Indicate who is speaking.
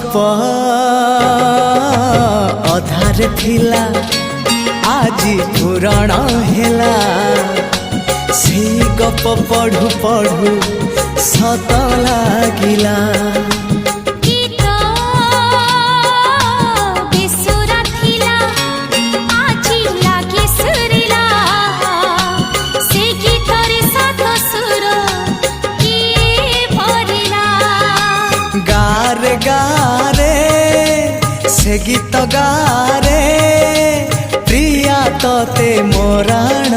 Speaker 1: गप अधार थिला आजी पुराण हेला से गप पढ़ु पढ़ु सत लागिला गारे गारे से गीत गारे प्रिया तोते मोराण